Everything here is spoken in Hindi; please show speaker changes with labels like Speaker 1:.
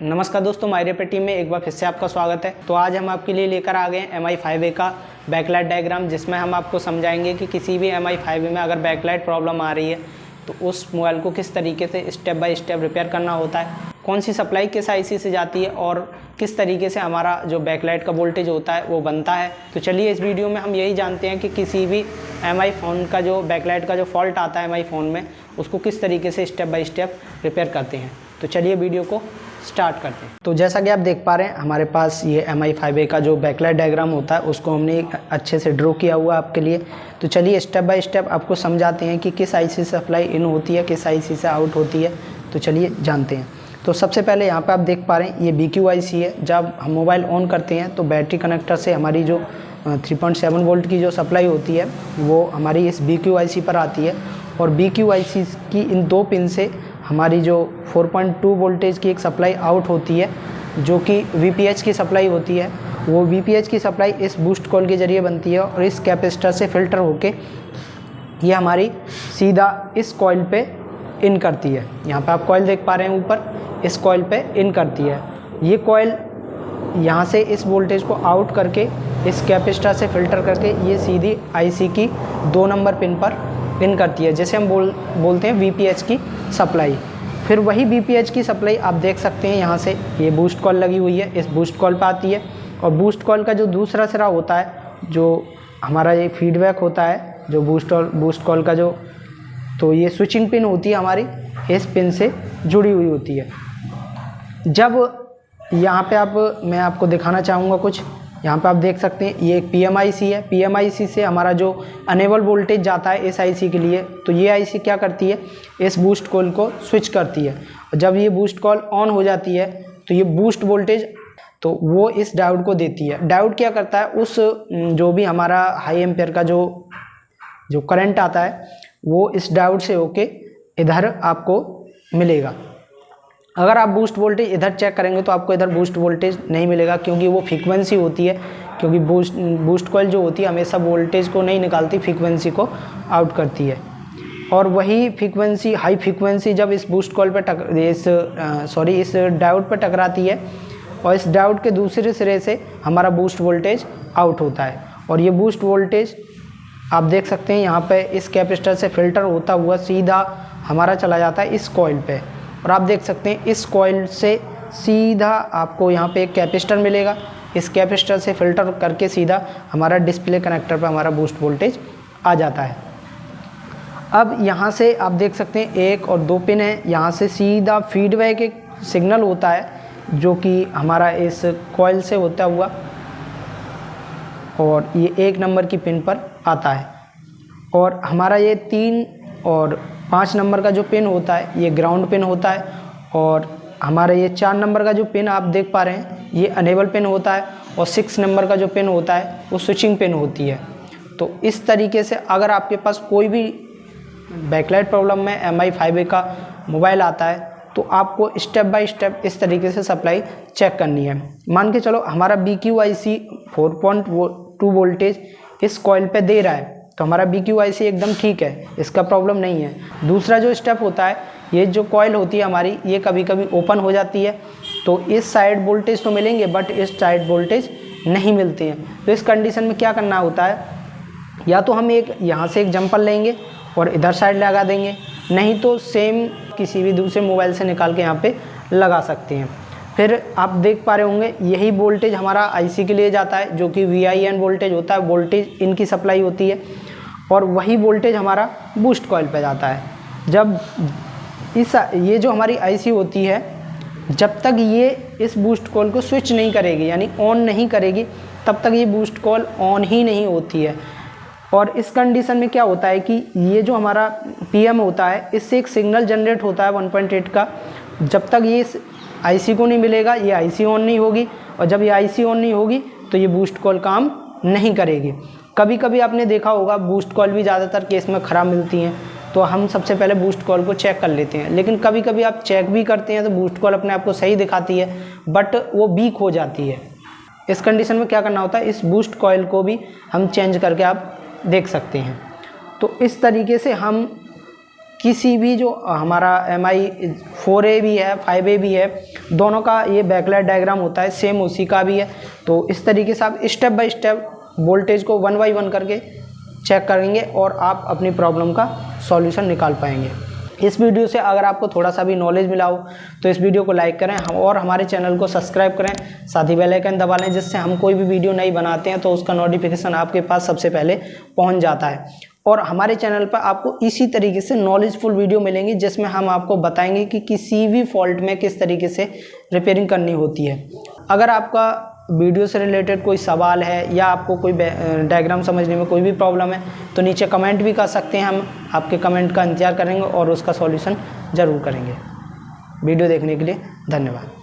Speaker 1: नमस्कार दोस्तों, मायरेपे टीम में एक बार फिर से आपका स्वागत है। तो आज हम आपके लिए लेकर आ गए हैं MI5A का बैकलाइट डायग्राम, जिसमें हम आपको समझाएंगे कि किसी भी MI5A में अगर बैकलाइट प्रॉब्लम आ रही है तो उस मोबाइल को किस तरीके से स्टेप बाय स्टेप रिपेयर करना होता है, कौन सी सप्लाई किस IC से जाती है और किस तरीके से हमारा जो बैकलाइट का वोल्टेज होता है वो बनता है। तो चलिए इस वीडियो में हम यही जानते हैं कि किसी भी MI फ़ोन का जो बैकलाइट का जो फॉल्ट आता है MI फ़ोन में, उसको किस तरीके से स्टेप बाय स्टेप रिपेयर करते हैं। तो चलिए वीडियो को स्टार्ट करते हैं। तो जैसा कि आप देख पा रहे हैं, हमारे पास ये MI5A का जो बैकलाइट डायग्राम होता है उसको हमने एक अच्छे से ड्रॉ किया हुआ है आपके लिए। तो चलिए स्टेप बाय स्टेप आपको समझाते हैं कि किस IC से सप्लाई इन होती है, किस IC से आउट होती है। तो चलिए जानते हैं। तो सबसे पहले यहाँ पे आप देख पा रहे हैं ये BQ IC है। जब हम मोबाइल ऑन करते हैं तो बैटरी कनेक्टर से हमारी जो 3.7 वोल्ट की जो सप्लाई होती है वो हमारी इस BQ IC पर आती है, और BQ IC की इन दो पिन से हमारी जो 4.2 वोल्टेज की एक सप्लाई आउट होती है, जो कि VPH की सप्लाई होती है। वो VPH की सप्लाई इस बूस्ट कॉइल के ज़रिए बनती है और इस कैपेसिटर से फ़िल्टर होके ये हमारी सीधा इस कॉइल पे इन करती है। यहाँ पे आप कॉइल देख पा रहे हैं ऊपर, इस कॉइल पे इन करती है। ये कॉइल यहाँ से इस वोल्टेज को आउट करके इस कैपेसिटर से फ़िल्टर करके ये सीधी IC की 2 नंबर पिन पर इन करती है, जैसे हम बोलते हैं VPH की सप्लाई। फिर वही VPH की सप्लाई आप देख सकते हैं, यहाँ से ये बूस्ट कॉइल लगी हुई है, इस बूस्ट कॉइल पर आती है। और बूस्ट कॉइल का जो दूसरा सिरा होता है, जो हमारा ये फीडबैक होता है, जो बूस्ट कॉइल का जो, तो ये स्विचिंग पिन होती है हमारी, इस पिन से जुड़ी हुई होती है। जब यहाँ पे मैं आपको दिखाना चाहूँगा कुछ, यहाँ पे आप देख सकते हैं ये एक PMIC है। PMIC से हमारा जो अनेबल वोल्टेज जाता है इस IC के लिए, तो ये IC क्या करती है, इस बूस्ट कॉइल को स्विच करती है। और जब ये बूस्ट कॉइल ऑन हो जाती है तो ये बूस्ट वोल्टेज तो वो इस डायोड को देती है। डायोड क्या करता है, उस जो भी हमारा हाई एम्पेयर का जो करंट आता है वो इस डायोड से होके इधर आपको मिलेगा। अगर आप बूस्ट वोल्टेज इधर चेक करेंगे तो आपको इधर बूस्ट वोल्टेज नहीं मिलेगा, क्योंकि वो फ्रीक्वेंसी होती है। क्योंकि बूस्ट कॉइल जो होती है हमेशा वोल्टेज को नहीं निकालती, फ्रीक्वेंसी को आउट करती है। और वही फ्रीक्वेंसी, हाई फ्रीक्वेंसी जब इस बूस्ट कॉइल पर इस डायोड पर टकराती है और इस डायोड के दूसरे सिरे से हमारा बूस्ट वोल्टेज आउट होता है। और ये बूस्ट वोल्टेज आप देख सकते हैं यहाँ पे इस कैपेसिटर से फ़िल्टर होता हुआ सीधा हमारा चला जाता है इस कॉइल पे। और आप देख सकते हैं इस कॉइल से सीधा आपको यहाँ पे एक कैपेसिटर मिलेगा, इस कैपेसिटर से फ़िल्टर करके सीधा हमारा डिस्प्ले कनेक्टर पे हमारा बूस्ट वोल्टेज आ जाता है। अब यहाँ से आप देख सकते हैं 1 और 2 पिन है, यहाँ से सीधा फीडबैक एक सिग्नल होता है जो कि हमारा इस कॉइल से होता हुआ और ये 1 नंबर की पिन पर आता है। और हमारा ये 3 और 5 नंबर का जो पिन होता है ये ग्राउंड पिन होता है, और हमारा ये 4 नंबर का जो पिन आप देख पा रहे हैं ये अनेबल पिन होता है, और 6 नंबर का जो पिन होता है वो स्विचिंग पिन होती है। तो इस तरीके से अगर आपके पास कोई भी बैकलाइट प्रॉब्लम में MI5A का मोबाइल आता है तो आपको स्टेप बाय स्टेप इस तरीके से सप्लाई चेक करनी है। मान के चलो हमारा BQ IC 4.2 वोल्टेज इस कॉइल पे दे रहा है, तो हमारा BQ IC एकदम ठीक है, इसका प्रॉब्लम नहीं है। दूसरा जो स्टेप होता है, ये जो कॉइल होती है हमारी ये कभी कभी ओपन हो जाती है, तो इस साइड वोल्टेज तो मिलेंगे बट इस साइड वोल्टेज नहीं मिलते हैं। तो इस कंडीशन में क्या करना होता है, या तो हम एक यहाँ से एक जंपर लेंगे और इधर साइड लगा देंगे, नहीं तो सेम किसी भी दूसरे मोबाइल से निकाल के यहाँ पे लगा सकते हैं। फिर आप देख पा रहे होंगे यही वोल्टेज हमारा IC के लिए जाता है, जो कि VIN वोल्टेज होता है, वोल्टेज इनकी सप्लाई होती है, और वही वोल्टेज हमारा बूस्ट कॉइल पे जाता है। जब ये जो हमारी IC होती है, जब तक ये इस बूस्ट कॉइल को स्विच नहीं करेगी यानी ऑन नहीं करेगी, तब तक ये बूस्ट कॉइल ऑन ही नहीं होती है। और इस कंडीशन में क्या होता है कि ये जो हमारा PM होता है, इससे एक सिग्नल जनरेट होता है 1.8 का। जब तक ये इस IC को नहीं मिलेगा ये IC ऑन नहीं होगी, और जब ये IC ऑन नहीं होगी तो ये बूस्ट कॉइल काम नहीं करेगी। कभी कभी आपने देखा होगा बूस्ट कॉइल भी ज़्यादातर केस में ख़राब मिलती हैं, तो हम सबसे पहले बूस्ट कॉइल को चेक कर लेते हैं। लेकिन कभी कभी आप चेक भी करते हैं तो बूस्ट कॉइल अपने आप को सही दिखाती है बट वो वीक हो जाती है। इस कंडीशन में क्या करना होता है, इस बूस्ट कॉइल को भी हम चेंज करके आप देख सकते हैं। तो इस तरीके से हम किसी भी जो हमारा MI 4A भी है 5A भी है, दोनों का ये बैकलाइट डायग्राम होता है, सेम उसी का भी है। तो इस तरीके से आप स्टेप बाय स्टेप वोल्टेज को 1 बाय 1 करके चेक करेंगे और आप अपनी प्रॉब्लम का सॉल्यूशन निकाल पाएंगे। इस वीडियो से अगर आपको थोड़ा सा भी नॉलेज मिला हो तो इस वीडियो को लाइक करें और हमारे चैनल को सब्सक्राइब करें, साथ ही बेल आइकन दबा लें, जिससे हम कोई भी वीडियो नई बनाते हैं तो उसका नोटिफिकेशन आपके पास सबसे पहले पहुंच जाता है। और हमारे चैनल पर आपको इसी तरीके से नॉलेजफुल वीडियो मिलेंगी, जिसमें हम आपको बताएंगे कि किसी भी फॉल्ट में किस तरीके से रिपेयरिंग करनी होती है। अगर आपका वीडियो से रिलेटेड कोई सवाल है या आपको कोई डायग्राम समझने में कोई भी प्रॉब्लम है तो नीचे कमेंट भी कर सकते हैं। हम आपके कमेंट का इंतजार करेंगे और उसका सॉल्यूशन ज़रूर करेंगे। वीडियो देखने के लिए धन्यवाद।